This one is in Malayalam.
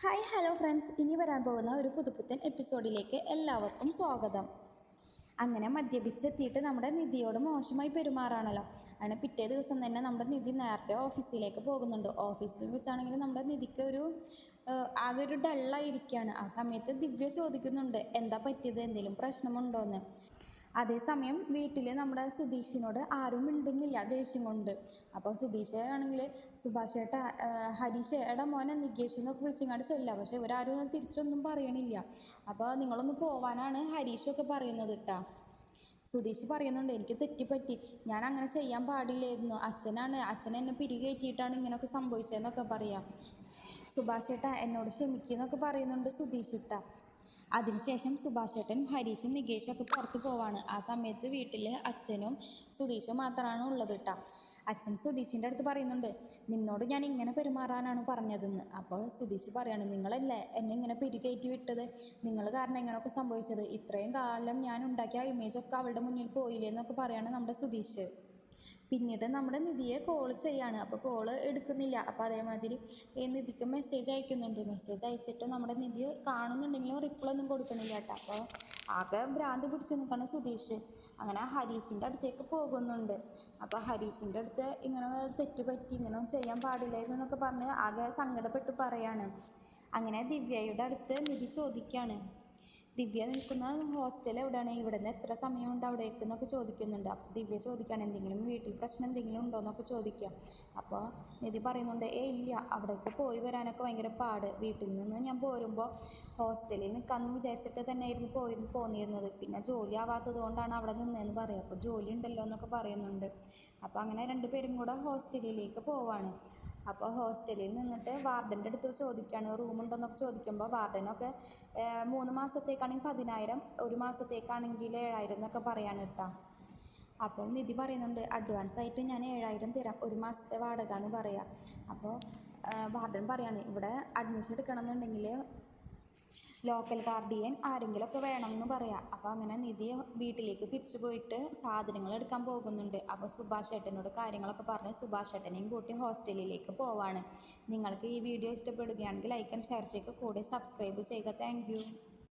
ഹായ് ഹലോ ഫ്രണ്ട്സ്, ഇനി വരാൻ പോകുന്ന ഒരു പുതുപുത്തൻ എപ്പിസോഡിലേക്ക് എല്ലാവർക്കും സ്വാഗതം. അങ്ങനെ മദ്യപിച്ചെത്തിയിട്ട് നമ്മുടെ നിധിയോട് മോശമായി പെരുമാറാണല്ലോ. അങ്ങനെ പിറ്റേ ദിവസം തന്നെ നമ്മുടെ നിധി നേരത്തെ ഓഫീസിലേക്ക് പോകുന്നുണ്ട്. ഓഫീസിൽ വെച്ചാണെങ്കിൽ നമ്മുടെ നിധിക്ക് ആകെ ഒരു ഡള്ളായിരിക്കുകയാണ്. ആ സമയത്ത് ദിവ്യ ചോദിക്കുന്നുണ്ട്, എന്താ പറ്റിയത്, എന്തെങ്കിലും പ്രശ്നമുണ്ടോയെന്ന്. അതേസമയം വീട്ടിൽ നമ്മുടെ സുധീഷിനോട് ആരും മിണ്ടുന്നില്ല ദേഷ്യം കൊണ്ട്. അപ്പോൾ സുധീഷ് ആണെങ്കിൽ സുഭാഷേട്ട, ഹരീഷേടെ മോനെ നികേഷ് എന്നൊക്കെ വിളിച്ചിങ്ങാണ്ട് ചെല്ലുക. പക്ഷെ ഇവരാരും തിരിച്ചൊന്നും പറയണില്ല. അപ്പോൾ നിങ്ങളൊന്ന് പോവാനാണ് ഹരീഷൊക്കെ പറയുന്നത് കേട്ടോ. സുധീഷ് പറയുന്നുണ്ട്, എനിക്ക് തെറ്റിപ്പറ്റി, ഞാൻ അങ്ങനെ ചെയ്യാൻ പാടില്ലായിരുന്നു, അച്ഛൻ എന്നെ പിരികേറ്റിയിട്ടാണ് ഇങ്ങനെയൊക്കെ സംഭവിച്ചതെന്നൊക്കെ പറയാം. സുഭാഷേട്ട എന്നോട് ക്ഷമിക്കുന്നൊക്കെ പറയുന്നുണ്ട് സുധീഷ് ഇട്ട. അതിനുശേഷം സുഭാഷേട്ടൻ ഹരീഷും നികേഷും ഒക്കെ പുറത്ത് പോവാണ്. ആ സമയത്ത് വീട്ടിൽ അച്ഛനും സുധീഷും മാത്രമാണ് ഉള്ളത് കേട്ടോ. അച്ഛൻ സുധീഷിൻ്റെ അടുത്ത് പറയുന്നുണ്ട്, നിന്നോട് ഞാൻ ഇങ്ങനെ പെരുമാറാനാണ് പറഞ്ഞതെന്ന്. അപ്പോൾ സുധീഷ് പറയാണ്, നിങ്ങളല്ലേ എന്നെ ഇങ്ങനെ പിരികയറ്റി വിട്ടത്, നിങ്ങൾ കാരണം ഇങ്ങനെയൊക്കെ സംഭവിച്ചത്, ഇത്രയും കാലം ഞാൻ ഉണ്ടാക്കിയ ഇമേജൊക്കെ അവളുടെ മുന്നിൽ പോയില്ലേ എന്നൊക്കെ പറയാണ് നമ്മുടെ സുധീഷ്. പിന്നീട് നമ്മുടെ നിധിയെ കോൾ ചെയ്യാണ്. അപ്പോൾ കോള് എടുക്കുന്നില്ല. അപ്പോൾ അതേമാതിരി നിധിക്ക് മെസ്സേജ് അയക്കുന്നുണ്ട്. മെസ്സേജ് അയച്ചിട്ട് നമ്മുടെ നിധി കാണുന്നുണ്ടെങ്കിലും റിപ്ലൈ ഒന്നും കൊടുക്കുന്നില്ല കേട്ടോ. അപ്പോൾ ആകെ ഭ്രാന്ത് പിടിച്ച് നിൽക്കണം സുധീഷ്. അങ്ങനെ ഹരീഷിൻ്റെ അടുത്തേക്ക് പോകുന്നുണ്ട്. അപ്പോൾ ഹരീഷിൻ്റെ അടുത്ത് ഇങ്ങനെ തെറ്റുപറ്റി, ഇങ്ങനെ ചെയ്യാൻ പാടില്ലായിരുന്നു എന്നൊക്കെ പറഞ്ഞ് ആകെ സങ്കടപ്പെട്ട് പറയാണ്. അങ്ങനെ ദിവ്യയുടെ അടുത്ത് നിധി ചോദിക്കുകയാണ്, ദിവ്യ നിൽക്കുന്ന ഹോസ്റ്റൽ എവിടെയാണ്, ഇവിടെ നിന്ന് എത്ര സമയമുണ്ട് അവിടേക്ക് എന്നൊക്കെ ചോദിക്കുന്നുണ്ട്. അപ്പോൾ ദിവ്യ ചോദിക്കുകയാണ്, എന്തെങ്കിലും വീട്ടിൽ പ്രശ്നം എന്തെങ്കിലും ഉണ്ടോ എന്നൊക്കെ ചോദിക്കുക. അപ്പോൾ നിധി പറയുന്നുണ്ട്, ഇല്ല, അവിടേക്ക് പോയി വരാനൊക്കെ ഭയങ്കര പാട്, വീട്ടിൽ നിന്ന് ഞാൻ പോരുമ്പോൾ ഹോസ്റ്റലിൽ നിൽക്കാമെന്ന് വിചാരിച്ചിട്ട് തന്നെയായിരുന്നു പോന്നിരുന്നത്, പിന്നെ ജോലി ആവാത്തത് കൊണ്ടാണ് അവിടെ നിന്നതെന്ന് പറയാം. അപ്പോൾ ജോലി ഉണ്ടല്ലോ എന്നൊക്കെ പറയുന്നുണ്ട്. അപ്പോൾ അങ്ങനെ രണ്ടുപേരും കൂടെ ഹോസ്റ്റലിലേക്ക് പോവാണ്. അപ്പോൾ ഹോസ്റ്റലിൽ നിന്നിട്ട് വാർഡൻ്റെ അടുത്ത് ചോദിക്കുകയാണ്, റൂമുണ്ടോയെന്നൊക്കെ ചോദിക്കുമ്പോൾ വാർഡനൊക്കെ 3 മാസത്തേക്കാണെങ്കിൽ 10,000, 1 മാസത്തേക്കാണെങ്കിൽ 7,000 എന്നൊക്കെ പറയാണ് കേട്ടോ. അപ്പോൾ നിധി പറയുന്നുണ്ട്, അഡ്വാൻസ് ആയിട്ട് ഞാൻ 7,000 തരാം, 1 മാസത്തെ വാടക എന്ന് പറയാം. അപ്പോൾ വാർഡൻ പറയാണ്, ഇവിടെ അഡ്മിഷൻ എടുക്കണമെന്നുണ്ടെങ്കിൽ ലോക്കൽ ഗാർഡിയൻ ആരെങ്കിലുമൊക്കെ വേണമെന്ന് പറയാം. അപ്പോൾ അങ്ങനെ നിധി വീട്ടിലേക്ക് തിരിച്ചു പോയിട്ട് സാധനങ്ങൾ എടുക്കാൻ പോകുന്നുണ്ട്. അപ്പോൾ സുഭാഷ് ഏട്ടനോട് കാര്യങ്ങളൊക്കെ പറഞ്ഞ് സുഭാഷ് ഏട്ടനെയും കൂട്ടി ഹോസ്റ്റലിലേക്ക് പോവാണ്. നിങ്ങൾക്ക് ഈ വീഡിയോ ഇഷ്ടപ്പെടുകയാണെങ്കിൽ ലൈക്ക് ആൻഡ് ഷെയർ ചെയ്യുക, കൂടെ സബ്സ്ക്രൈബ് ചെയ്യുക. താങ്ക്